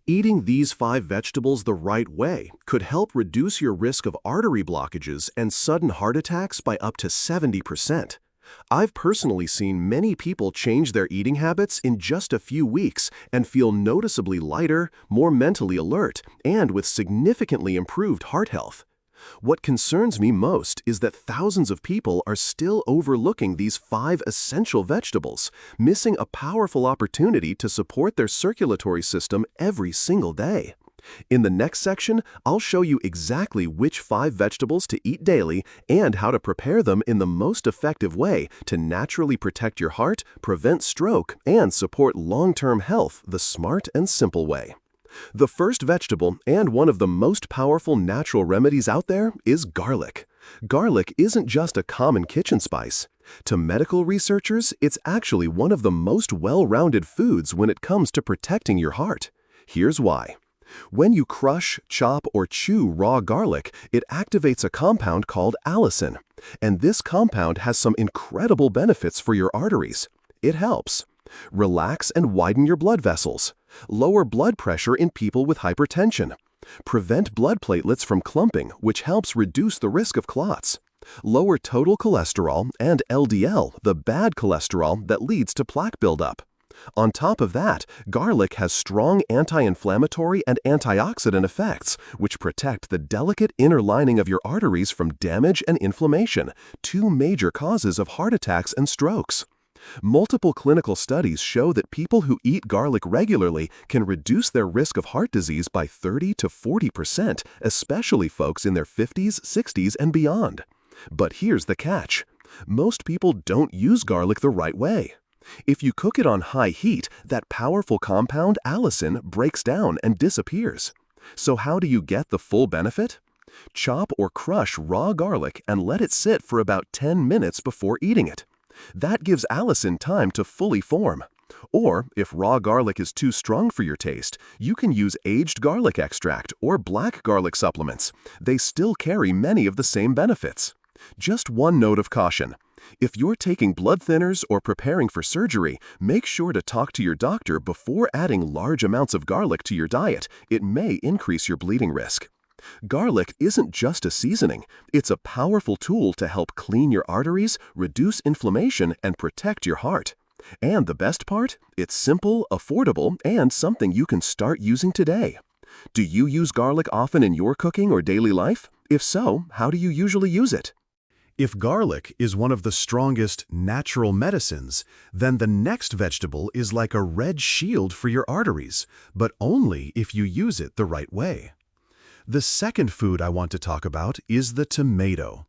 Eating these 5 vegetables the right way could help reduce your risk of artery blockages and sudden heart attacks by up to 70%. I've personally seen many people change their eating habits in just a few weeks and feel noticeably lighter, more mentally alert, and with significantly improved heart health. What concerns me most is that thousands of people are still overlooking these 5 essential vegetables, missing a powerful opportunity to support their circulatory system every single day. In the next section, I'll show you exactly which 5 vegetables to eat daily and how to prepare them in the most effective way to naturally protect your heart, prevent stroke, and support long-term health the smart and simple way. The first vegetable, and one of the most powerful natural remedies out there, is garlic. Garlic isn't just a common kitchen spice. To medical researchers, it's actually one of the most well-rounded foods when it comes to protecting your heart. Here's why. When you crush, chop, or chew raw garlic, it activates a compound called allicin. And this compound has some incredible benefits for your arteries. It helps relax and widen your blood vessels, lower blood pressure in people with hypertension, prevent blood platelets from clumping, which helps reduce the risk of clots, lower total cholesterol and LDL, the bad cholesterol that leads to plaque buildup. On top of that, garlic has strong anti-inflammatory and antioxidant effects, which protect the delicate inner lining of your arteries from damage and inflammation, 2 major causes of heart attacks and strokes. Multiple clinical studies show that people who eat garlic regularly can reduce their risk of heart disease by 30 to 40%, especially folks in their 50s, 60s, and beyond. But here's the catch. Most people don't use garlic the right way. If you cook it on high heat, that powerful compound, allicin, breaks down and disappears. So how do you get the full benefit? Chop or crush raw garlic and let it sit for about 10 minutes before eating it. That gives allicin time to fully form. Or, if raw garlic is too strong for your taste, you can use aged garlic extract or black garlic supplements. They still carry many of the same benefits. Just one note of caution. If you're taking blood thinners or preparing for surgery, make sure to talk to your doctor before adding large amounts of garlic to your diet. It may increase your bleeding risk. Garlic isn't just a seasoning, it's a powerful tool to help clean your arteries, reduce inflammation, and protect your heart. And the best part? It's simple, affordable, and something you can start using today. Do you use garlic often in your cooking or daily life? If so, how do you usually use it? If garlic is one of the strongest natural medicines, then the next vegetable is like a red shield for your arteries, but only if you use it the right way. The second food I want to talk about is the tomato.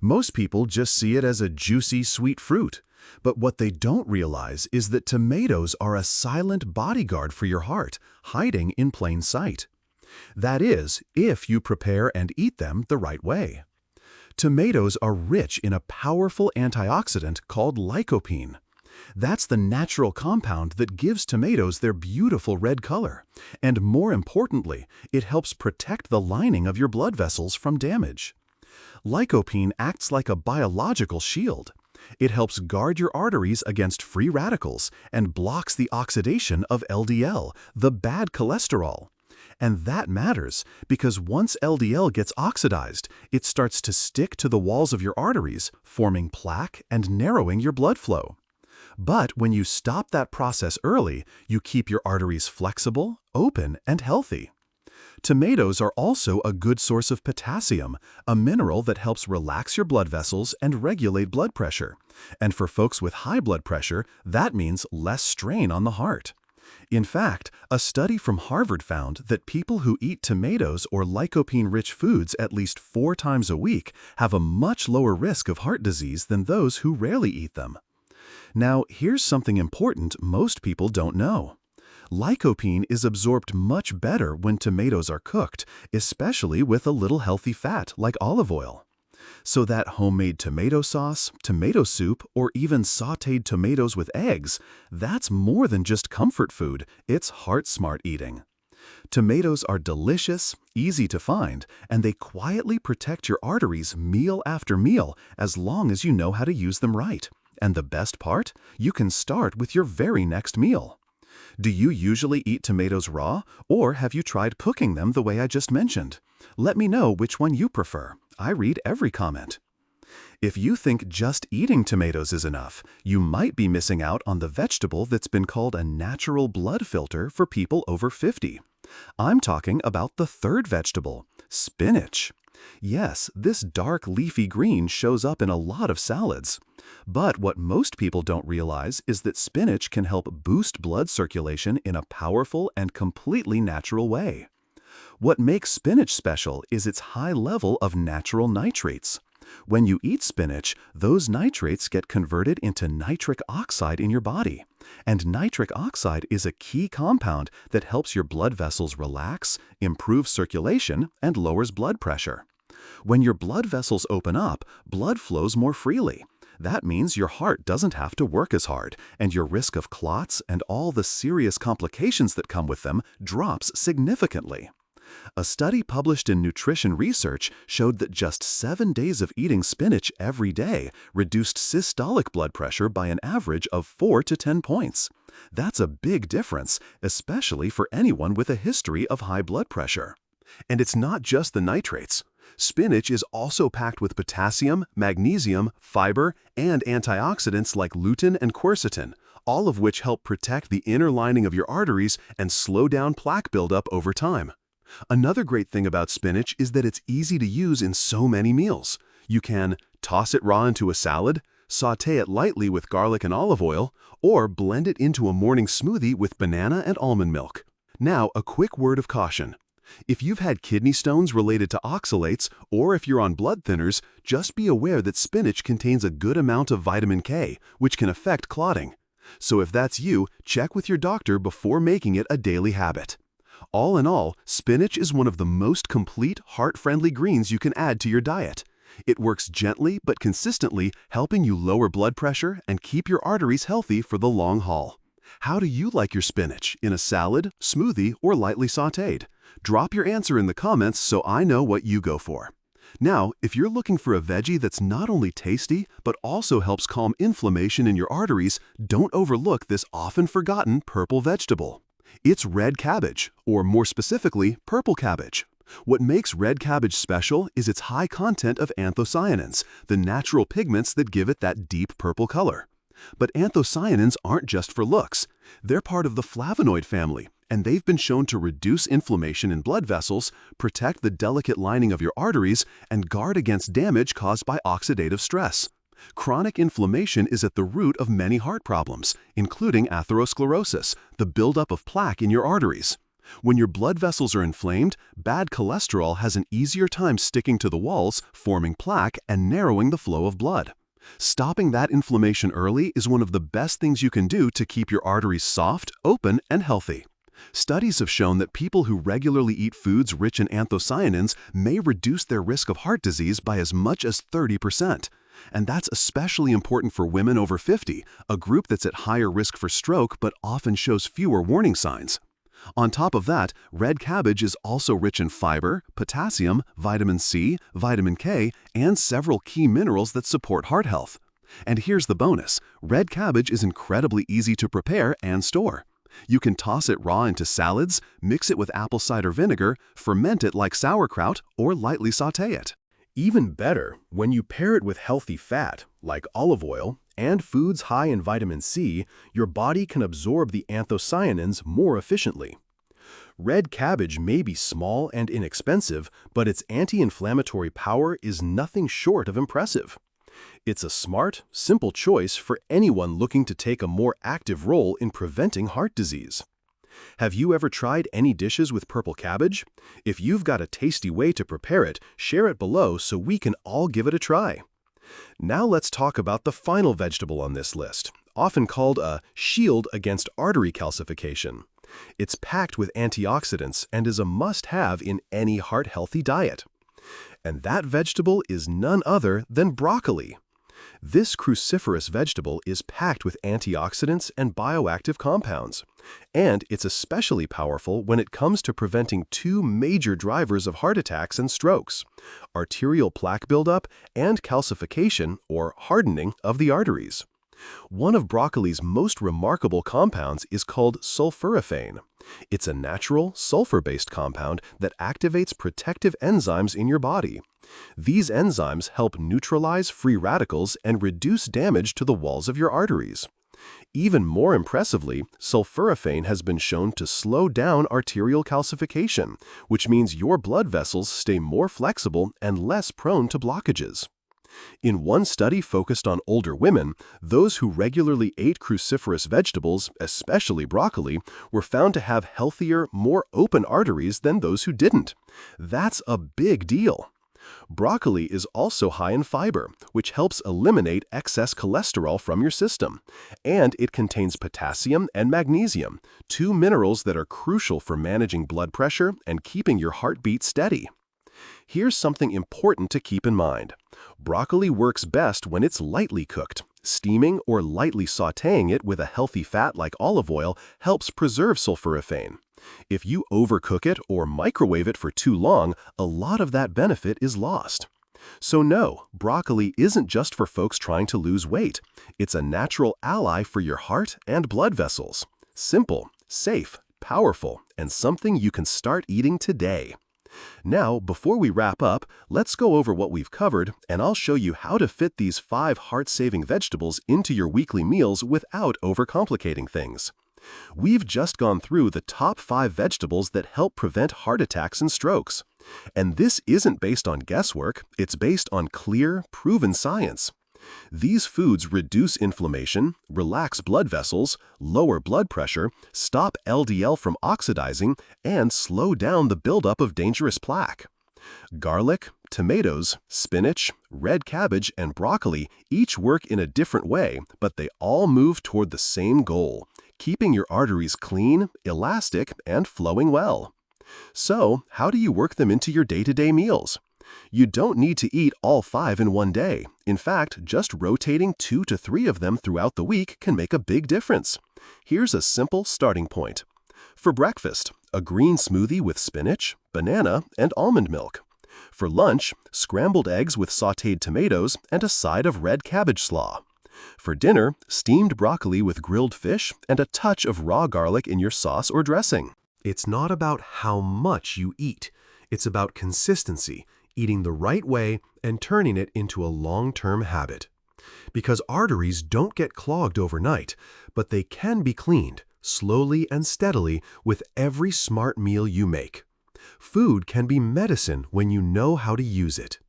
Most people just see it as a juicy, sweet fruit, but what they don't realize is that tomatoes are a silent bodyguard for your heart, hiding in plain sight. That is, if you prepare and eat them the right way. Tomatoes are rich in a powerful antioxidant called lycopene. That's the natural compound that gives tomatoes their beautiful red color. And more importantly, it helps protect the lining of your blood vessels from damage. Lycopene acts like a biological shield. It helps guard your arteries against free radicals and blocks the oxidation of LDL, the bad cholesterol. And that matters because once LDL gets oxidized, it starts to stick to the walls of your arteries, forming plaque and narrowing your blood flow. But when you stop that process early, you keep your arteries flexible, open, and healthy. Tomatoes are also a good source of potassium, a mineral that helps relax your blood vessels and regulate blood pressure. And for folks with high blood pressure, that means less strain on the heart. In fact, a study from Harvard found that people who eat tomatoes or lycopene-rich foods at least 4 times a week have a much lower risk of heart disease than those who rarely eat them. Now, here's something important most people don't know. Lycopene is absorbed much better when tomatoes are cooked, especially with a little healthy fat like olive oil. So that homemade tomato sauce, tomato soup, or even sautéed tomatoes with eggs, that's more than just comfort food, it's heart-smart eating. Tomatoes are delicious, easy to find, and they quietly protect your arteries meal after meal as long as you know how to use them right. And the best part? You can start with your very next meal. Do you usually eat tomatoes raw, or have you tried cooking them the way I just mentioned? Let me know which one you prefer. I read every comment. If you think just eating tomatoes is enough, you might be missing out on the vegetable that's been called a natural blood filter for people over 50. I'm talking about the third vegetable, spinach. Yes, this dark leafy green shows up in a lot of salads. But what most people don't realize is that spinach can help boost blood circulation in a powerful and completely natural way. What makes spinach special is its high level of natural nitrates. When you eat spinach, those nitrates get converted into nitric oxide in your body. And nitric oxide is a key compound that helps your blood vessels relax, improves circulation, and lowers blood pressure. When your blood vessels open up, blood flows more freely. That means your heart doesn't have to work as hard, and your risk of clots and all the serious complications that come with them drops significantly. A study published in Nutrition Research showed that just 7 days of eating spinach every day reduced systolic blood pressure by an average of 4 to 10 points. That's a big difference, especially for anyone with a history of high blood pressure. And it's not just the nitrates. Spinach is also packed with potassium, magnesium, fiber, and antioxidants like lutein and quercetin, all of which help protect the inner lining of your arteries and slow down plaque buildup over time. Another great thing about spinach is that it's easy to use in so many meals. You can toss it raw into a salad, sauté it lightly with garlic and olive oil, or blend it into a morning smoothie with banana and almond milk. Now, a quick word of caution. If you've had kidney stones related to oxalates, or if you're on blood thinners, just be aware that spinach contains a good amount of vitamin K, which can affect clotting. So if that's you, check with your doctor before making it a daily habit. All in all, spinach is one of the most complete, heart-friendly greens you can add to your diet. It works gently but consistently, helping you lower blood pressure and keep your arteries healthy for the long haul. How do you like your spinach? In a salad, smoothie, or lightly sautéed? Drop your answer in the comments so I know what you go for. Now, if you're looking for a veggie that's not only tasty, but also helps calm inflammation in your arteries, don't overlook this often forgotten purple vegetable. It's red cabbage, or more specifically, purple cabbage. What makes red cabbage special is its high content of anthocyanins, the natural pigments that give it that deep purple color. But anthocyanins aren't just for looks. They're part of the flavonoid family, and they've been shown to reduce inflammation in blood vessels, protect the delicate lining of your arteries, and guard against damage caused by oxidative stress. Chronic inflammation is at the root of many heart problems, including atherosclerosis, the buildup of plaque in your arteries. When your blood vessels are inflamed, bad cholesterol has an easier time sticking to the walls, forming plaque and narrowing the flow of blood. Stopping that inflammation early is one of the best things you can do to keep your arteries soft, open, and healthy. Studies have shown that people who regularly eat foods rich in anthocyanins may reduce their risk of heart disease by as much as 30%. And that's especially important for women over 50, a group that's at higher risk for stroke but often shows fewer warning signs. On top of that, red cabbage is also rich in fiber, potassium, vitamin C, vitamin K, and several key minerals that support heart health. And here's the bonus: red cabbage is incredibly easy to prepare and store. You can toss it raw into salads, mix it with apple cider vinegar, ferment it like sauerkraut, or lightly sauté it. Even better, when you pair it with healthy fat, like olive oil, and foods high in vitamin C, your body can absorb the anthocyanins more efficiently. Red cabbage may be small and inexpensive, but its anti-inflammatory power is nothing short of impressive. It's a smart, simple choice for anyone looking to take a more active role in preventing heart disease. Have you ever tried any dishes with purple cabbage? If you've got a tasty way to prepare it, share it below so we can all give it a try. Now let's talk about the final vegetable on this list, often called a shield against artery calcification. It's packed with antioxidants and is a must-have in any heart-healthy diet. And that vegetable is none other than broccoli. This cruciferous vegetable is packed with antioxidants and bioactive compounds. And it's especially powerful when it comes to preventing two major drivers of heart attacks and strokes: arterial plaque buildup and calcification, or hardening, of the arteries. One of broccoli's most remarkable compounds is called sulforaphane. It's a natural, sulfur-based compound that activates protective enzymes in your body. These enzymes help neutralize free radicals and reduce damage to the walls of your arteries. Even more impressively, sulforaphane has been shown to slow down arterial calcification, which means your blood vessels stay more flexible and less prone to blockages. In one study focused on older women, those who regularly ate cruciferous vegetables, especially broccoli, were found to have healthier, more open arteries than those who didn't. That's a big deal. Broccoli is also high in fiber, which helps eliminate excess cholesterol from your system. And it contains potassium and magnesium, two minerals that are crucial for managing blood pressure and keeping your heartbeat steady. Here's something important to keep in mind. Broccoli works best when it's lightly cooked. Steaming or lightly sautéing it with a healthy fat like olive oil helps preserve sulforaphane. If you overcook it or microwave it for too long, a lot of that benefit is lost. So no, broccoli isn't just for folks trying to lose weight. It's a natural ally for your heart and blood vessels. Simple, safe, powerful, and something you can start eating today. Now, before we wrap up, let's go over what we've covered, and I'll show you how to fit these 5 heart-saving vegetables into your weekly meals without overcomplicating things. We've just gone through the top 5 vegetables that help prevent heart attacks and strokes. And this isn't based on guesswork, it's based on clear, proven science. These foods reduce inflammation, relax blood vessels, lower blood pressure, stop LDL from oxidizing, and slow down the buildup of dangerous plaque. Garlic, tomatoes, spinach, red cabbage, and broccoli each work in a different way, but they all move toward the same goal: keeping your arteries clean, elastic, and flowing well. So, how do you work them into your day-to-day meals? You don't need to eat all 5 in one day. In fact, just rotating 2 to 3 of them throughout the week can make a big difference. Here's a simple starting point. For breakfast, a green smoothie with spinach, banana, and almond milk. For lunch, scrambled eggs with sautéed tomatoes and a side of red cabbage slaw. For dinner, steamed broccoli with grilled fish and a touch of raw garlic in your sauce or dressing. It's not about how much you eat. It's about consistency, eating the right way and turning it into a long-term habit. Because arteries don't get clogged overnight, but they can be cleaned slowly and steadily with every smart meal you make. Food can be medicine when you know how to use it.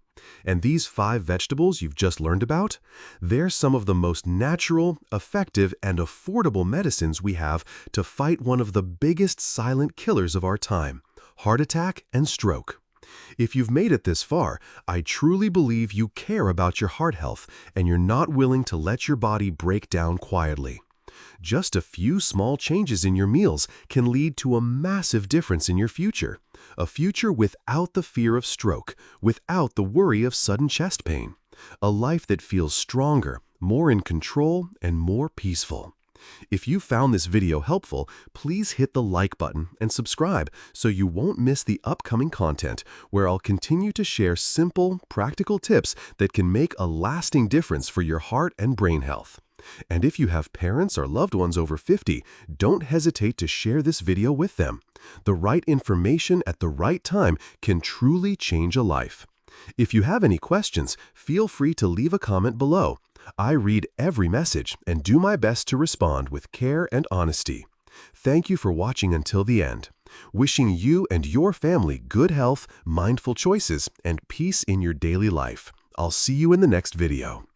And these 5 vegetables you've just learned about, they're some of the most natural, effective, and affordable medicines we have to fight one of the biggest silent killers of our time: heart attack and stroke. If you've made it this far, I truly believe you care about your heart health and you're not willing to let your body break down quietly. Just a few small changes in your meals can lead to a massive difference in your future. A future without the fear of stroke, without the worry of sudden chest pain. A life that feels stronger, more in control, and more peaceful. If you found this video helpful, please hit the like button and subscribe so you won't miss the upcoming content where I'll continue to share simple, practical tips that can make a lasting difference for your heart and brain health. And if you have parents or loved ones over 50, don't hesitate to share this video with them. The right information at the right time can truly change a life. If you have any questions, feel free to leave a comment below. I read every message and do my best to respond with care and honesty. Thank you for watching until the end. Wishing you and your family good health, mindful choices, and peace in your daily life. I'll see you in the next video.